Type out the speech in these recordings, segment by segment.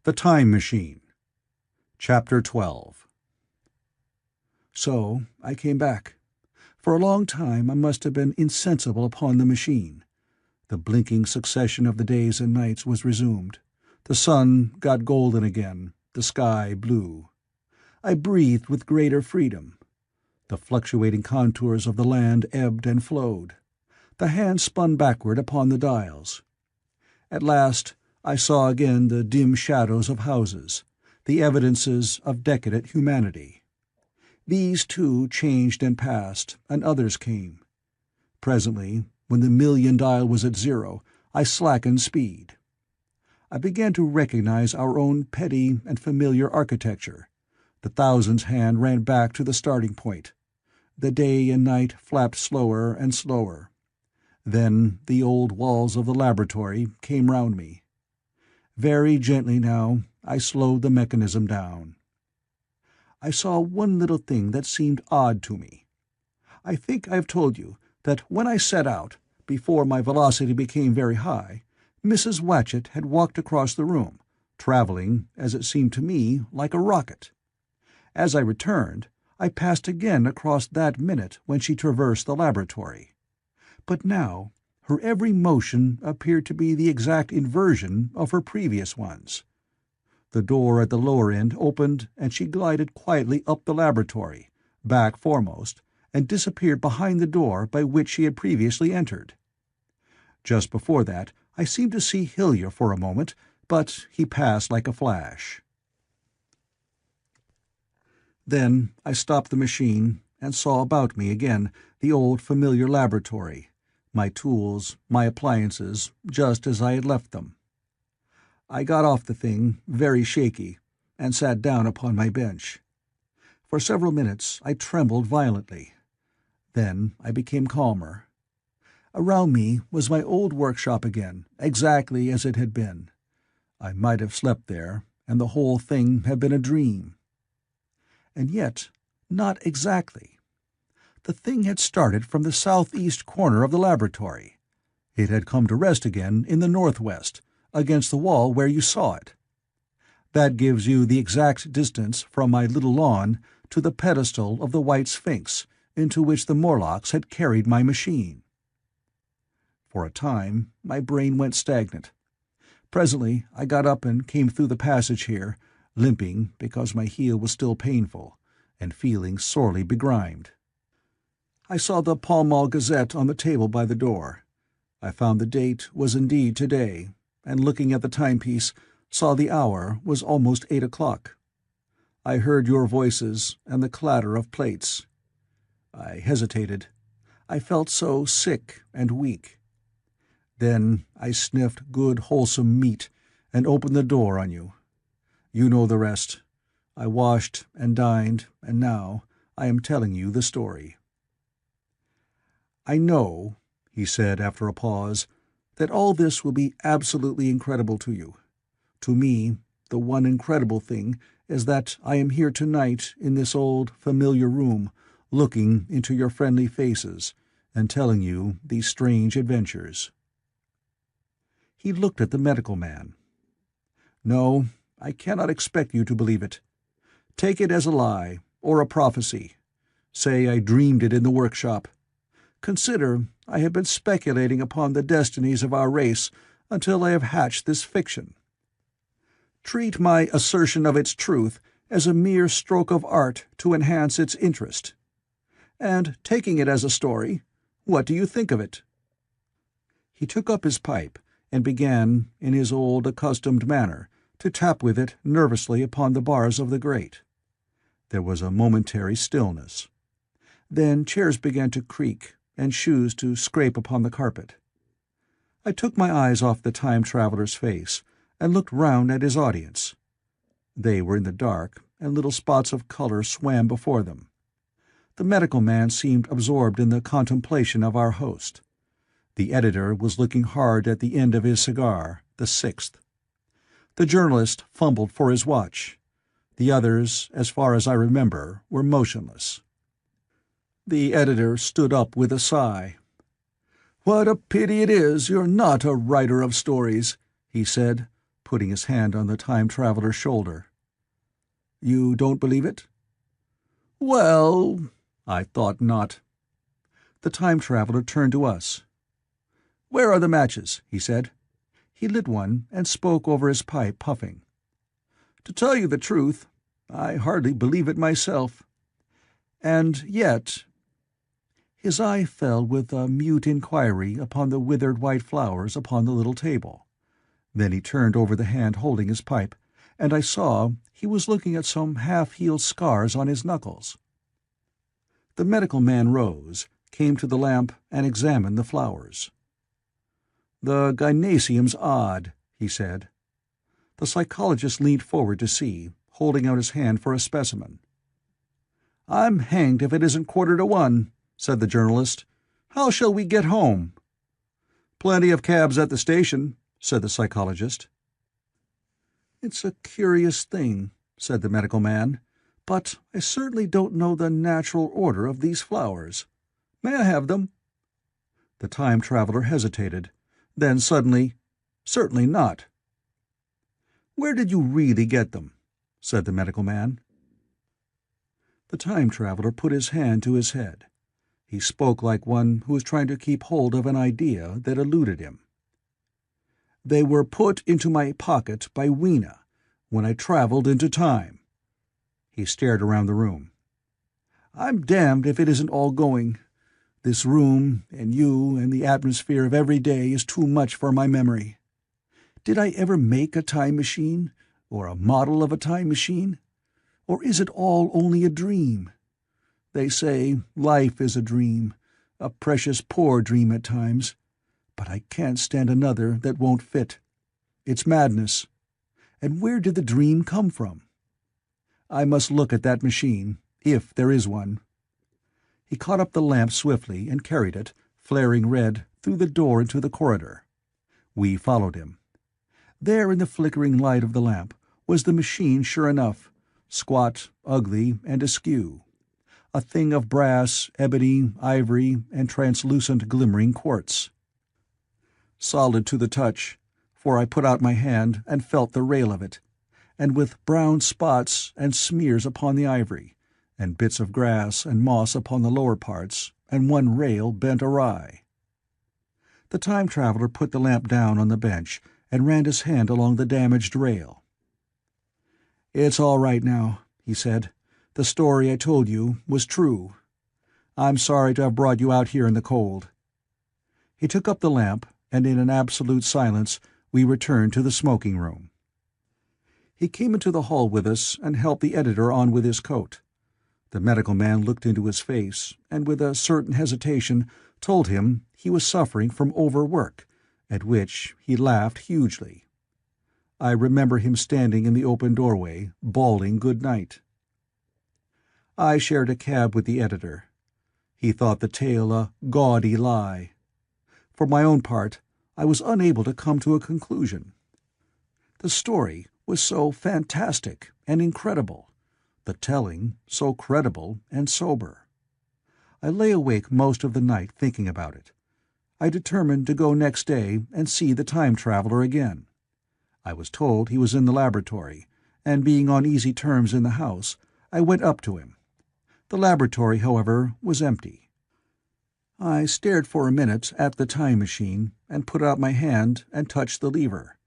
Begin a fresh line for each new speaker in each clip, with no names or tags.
The Time Machine. Chapter 12. So, I came back. For a long time I must have been insensible upon the machine. The blinking succession of the days and nights was resumed. The sun got golden again, the sky blue. I breathed with greater freedom. The fluctuating contours of the land ebbed and flowed. The hand spun backward upon the dials. At last I saw again the dim shadows of houses, the evidences of decadent humanity. These too changed and passed, and others came. Presently, when the million dial was at zero, I slackened speed. I began to recognize our own petty and familiar architecture. The thousands hand ran back to the starting point. The day and night flapped slower and slower. Then the old walls of the laboratory came round me. Very gently now I slowed the mechanism down. I saw one little thing that seemed odd to me. I think I have told you that when I set out, before my velocity became very high, Mrs. Watchett had walked across the room, travelling, as it seemed to me, like a rocket. As I returned, I passed again across that minute when she traversed the laboratory. But now her every motion appeared to be the exact inversion of her previous ones. The door at the lower end opened and she glided quietly up the laboratory, back foremost, and disappeared behind the door by which she had previously entered. Just before that I seemed to see Hillier for a moment, but he passed like a flash. Then I stopped the machine and saw about me again the old familiar laboratory, my tools, my appliances, just as I had left them. I got off the thing, very shaky, and sat down upon my bench. For several minutes I trembled violently. Then I became calmer. Around me was my old workshop again, exactly as it had been. I might have slept there, and the whole thing had been a dream. And yet, not exactly. The thing had started from the southeast corner of the laboratory. It had come to rest again in the northwest, against the wall where you saw it. That gives you the exact distance from my little lawn to the pedestal of the white Sphinx, into which the Morlocks had carried my machine. For a time my brain went stagnant. Presently I got up and came through the passage here, limping because my heel was still painful, and feeling sorely begrimed. I saw the Pall Mall Gazette on the table by the door. I found the date was indeed today, and looking at the timepiece, saw the hour was almost 8 o'clock. I heard your voices and the clatter of plates. I hesitated. I felt so sick and weak. Then I sniffed good wholesome meat and opened the door on you. You know the rest. I washed and dined, and now I am telling you the story. I know, he said after a pause, that all this will be absolutely incredible to you. To me, the one incredible thing is that I am here tonight in this old, familiar room, looking into your friendly faces and telling you these strange adventures. He looked at the medical man. No, I cannot expect you to believe it. Take it as a lie, or a prophecy. Say I dreamed it in the workshop. Consider I have been speculating upon the destinies of our race until I have hatched this fiction. Treat my assertion of its truth as a mere stroke of art to enhance its interest. And taking it as a story, what do you think of it?" He took up his pipe and began, in his old accustomed manner, to tap with it nervously upon the bars of the grate. There was a momentary stillness. Then chairs began to creak, and shoes to scrape upon the carpet. I took my eyes off the time-traveler's face, and looked round at his audience. They were in the dark, and little spots of colour swam before them. The medical man seemed absorbed in the contemplation of our host. The editor was looking hard at the end of his cigar, the sixth. The journalist fumbled for his watch. The others, as far as I remember, were motionless. The editor stood up with a sigh. "What a pity it is you're not a writer of stories," he said. putting his hand on the time-traveler's shoulder. "You don't believe it?" "Well, I thought not." The time-traveler turned to us. "Where are the matches?" he said. He lit one and spoke over his pipe, puffing. "To tell you the truth, I hardly believe it myself. And yet—" His eye fell with a mute inquiry upon the withered white flowers upon the little table. Then he turned over the hand holding his pipe, and I saw he was looking at some half-healed scars on his knuckles. The medical man rose, came to the lamp, and examined the flowers. "The gynaeceum's odd," he said. The psychologist leaned forward to see, holding out his hand for a specimen. "I'm hanged if it isn't 1:45, said the journalist. "How shall we get home?" "Plenty of cabs at the station," said the psychologist. "It's a curious thing," said the medical man, "but I certainly don't know the natural order of these flowers. May I have them?" The time-traveler hesitated. Then suddenly, "Certainly not." "Where did you really get them?" said the medical man. The time-traveler put his hand to his head. He spoke like one who was trying to keep hold of an idea that eluded him. "They were put into my pocket by Weena when I traveled into time." He stared around the room. "I'm damned if it isn't all going. This room, and you, and the atmosphere of every day is too much for my memory. Did I ever make a time machine, or a model of a time machine? Or is it all only a dream? They say life is a dream, a precious poor dream at times, but I can't stand another that won't fit. It's madness. And where did the dream come from? I must look at that machine, if there is one." He caught up the lamp swiftly and carried it, flaring red, through the door into the corridor. We followed him. There in the flickering light of the lamp was the machine sure enough, squat, ugly, and askew. A thing of brass, ebony, ivory, and translucent glimmering quartz. Solid to the touch, for I put out my hand and felt the rail of it, and with brown spots and smears upon the ivory, and bits of grass and moss upon the lower parts, and one rail bent awry. The time-traveler put the lamp down on the bench and ran his hand along the damaged rail. "It's all right now," he said. "The story I told you was true. I'm sorry to have brought you out here in the cold." He took up the lamp, and in an absolute silence we returned to the smoking room. He came into the hall with us and helped the editor on with his coat. The medical man looked into his face, and with a certain hesitation told him he was suffering from overwork, at which he laughed hugely. I remember him standing in the open doorway, bawling good night. I shared a cab with the editor. He thought the tale a gaudy lie. For my own part, I was unable to come to a conclusion. The story was so fantastic and incredible, the telling so credible and sober. I lay awake most of the night thinking about it. I determined to go next day and see the time-traveler again. I was told he was in the laboratory, and being on easy terms in the house, I went up to him. The laboratory, however, was empty. I stared for a minute at the time machine, and put out my hand and touched the lever.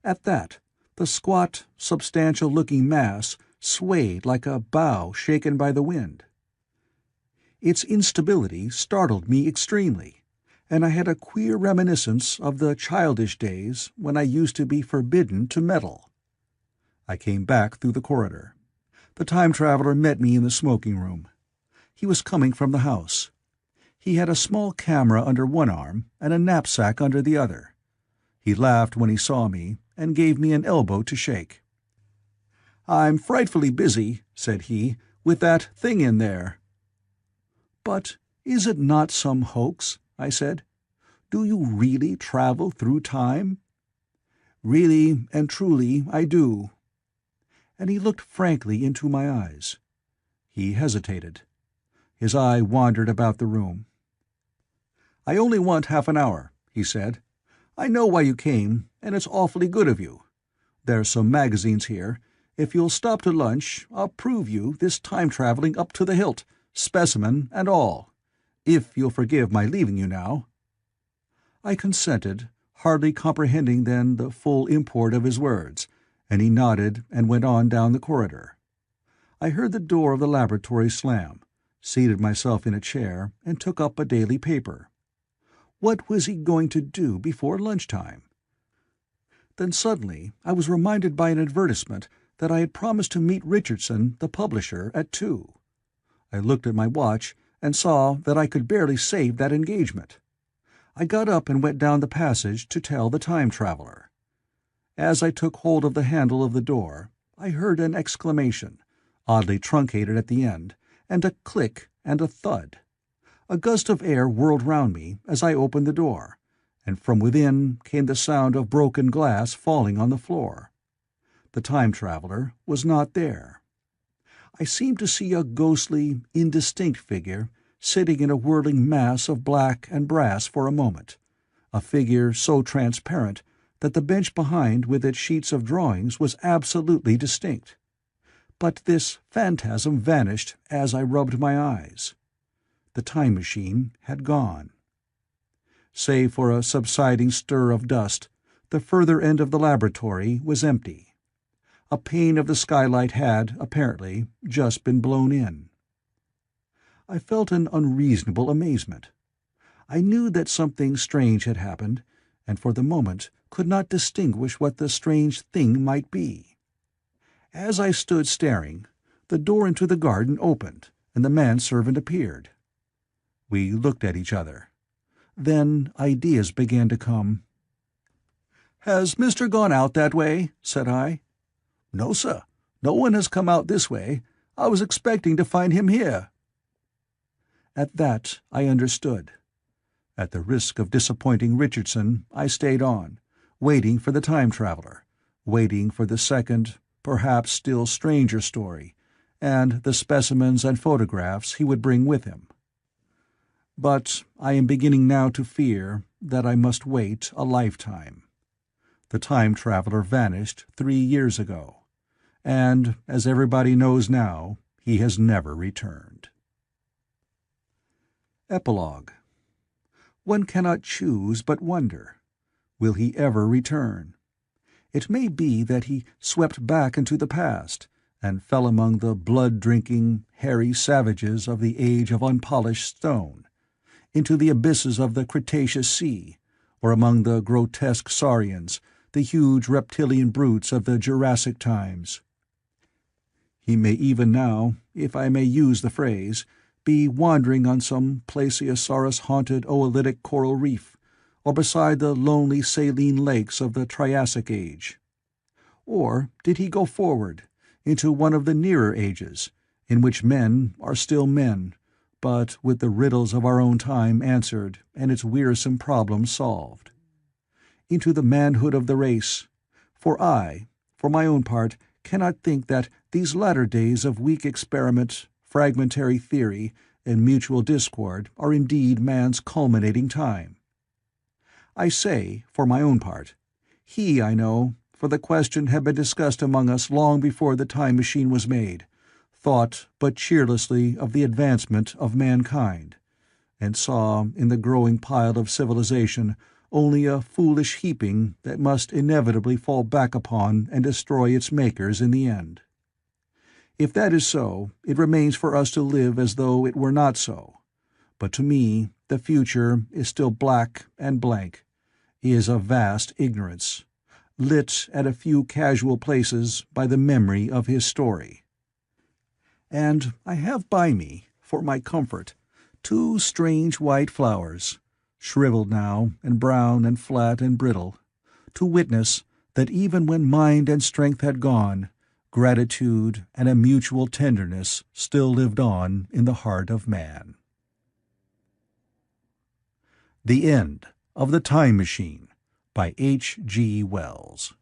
At that, the squat, substantial-looking mass swayed like a bough shaken by the wind. Its instability startled me extremely, and I had a queer reminiscence of the childish days when I used to be forbidden to meddle. I came back through the corridor. The time-traveler met me in the smoking room. He was coming from the house. He had a small camera under one arm and a knapsack under the other. He laughed when he saw me, and gave me an elbow to shake. "I'm frightfully busy," said he, "with that thing in there." "But is it not some hoax?" I said. "Do you really travel through time?" "Really and truly I do." And he looked frankly into my eyes. He hesitated. His eye wandered about the room. "I only want half an hour," he said. "I know why you came, and it's awfully good of you. There's some magazines here. If you'll stop to lunch, I'll prove you this time-traveling up to the hilt, specimen and all. If you'll forgive my leaving you now." I consented, hardly comprehending then the full import of his words, and he nodded and went on down the corridor. I heard the door of the laboratory slam, seated myself in a chair, and took up a daily paper. What was he going to do before lunchtime? Then suddenly I was reminded by an advertisement that I had promised to meet Richardson, the publisher, at 2. I looked at my watch and saw that I could barely save that engagement. I got up and went down the passage to tell the time-traveler. As I took hold of the handle of the door, I heard an exclamation, oddly truncated at the end, and a click and a thud. A gust of air whirled round me as I opened the door, and from within came the sound of broken glass falling on the floor. The time-traveler was not there. I seemed to see a ghostly, indistinct figure sitting in a whirling mass of black and brass for a moment, a figure so transparent that the bench behind with its sheets of drawings was absolutely distinct. But this phantasm vanished as I rubbed my eyes. The time machine had gone. Save for a subsiding stir of dust, the further end of the laboratory was empty. A pane of the skylight had, apparently, just been blown in. I felt an unreasonable amazement. I knew that something strange had happened, and for the moment could not distinguish what the strange thing might be. As I stood staring, the door into the garden opened, and the manservant appeared. We looked at each other. Then ideas began to come. "Has Mr. gone out that way?" said I. "No, sir. No one has come out this way. I was expecting to find him here." At that I understood. At the risk of disappointing Richardson, I stayed on, waiting for the time-traveler, waiting for the second, perhaps still stranger story, and the specimens and photographs he would bring with him. But I am beginning now to fear that I must wait a lifetime. The time-traveler vanished 3 years ago, and, as everybody knows now, he has never returned. Epilogue. One cannot choose but wonder. Will he ever return? It may be that he swept back into the past, and fell among the blood-drinking, hairy savages of the age of unpolished stone, into the abysses of the Cretaceous Sea, or among the grotesque saurians, the huge reptilian brutes of the Jurassic times. He may even now, if I may use the phrase, be wandering on some plesiosaurus-haunted oolitic coral reef, or beside the lonely saline lakes of the Triassic Age. Or did he go forward, into one of the nearer ages, in which men are still men, but with the riddles of our own time answered and its wearisome problems solved? Into the manhood of the race, for I, for my own part, cannot think that these latter days of weak experiment, fragmentary theory, and mutual discord are indeed man's culminating time. I say, for my own part, he, I know, for the question had been discussed among us long before the time machine was made, thought but cheerlessly of the advancement of mankind, and saw in the growing pile of civilization only a foolish heaping that must inevitably fall back upon and destroy its makers in the end. If that is so, it remains for us to live as though it were not so. But to me, the future is still black and blank, is a vast ignorance, lit at a few casual places by the memory of his story. And I have by me, for my comfort, 2 strange white flowers, shriveled now and brown and flat and brittle, to witness that even when mind and strength had gone, gratitude and a mutual tenderness still lived on in the heart of man. The End of the Time Machine by H. G. Wells.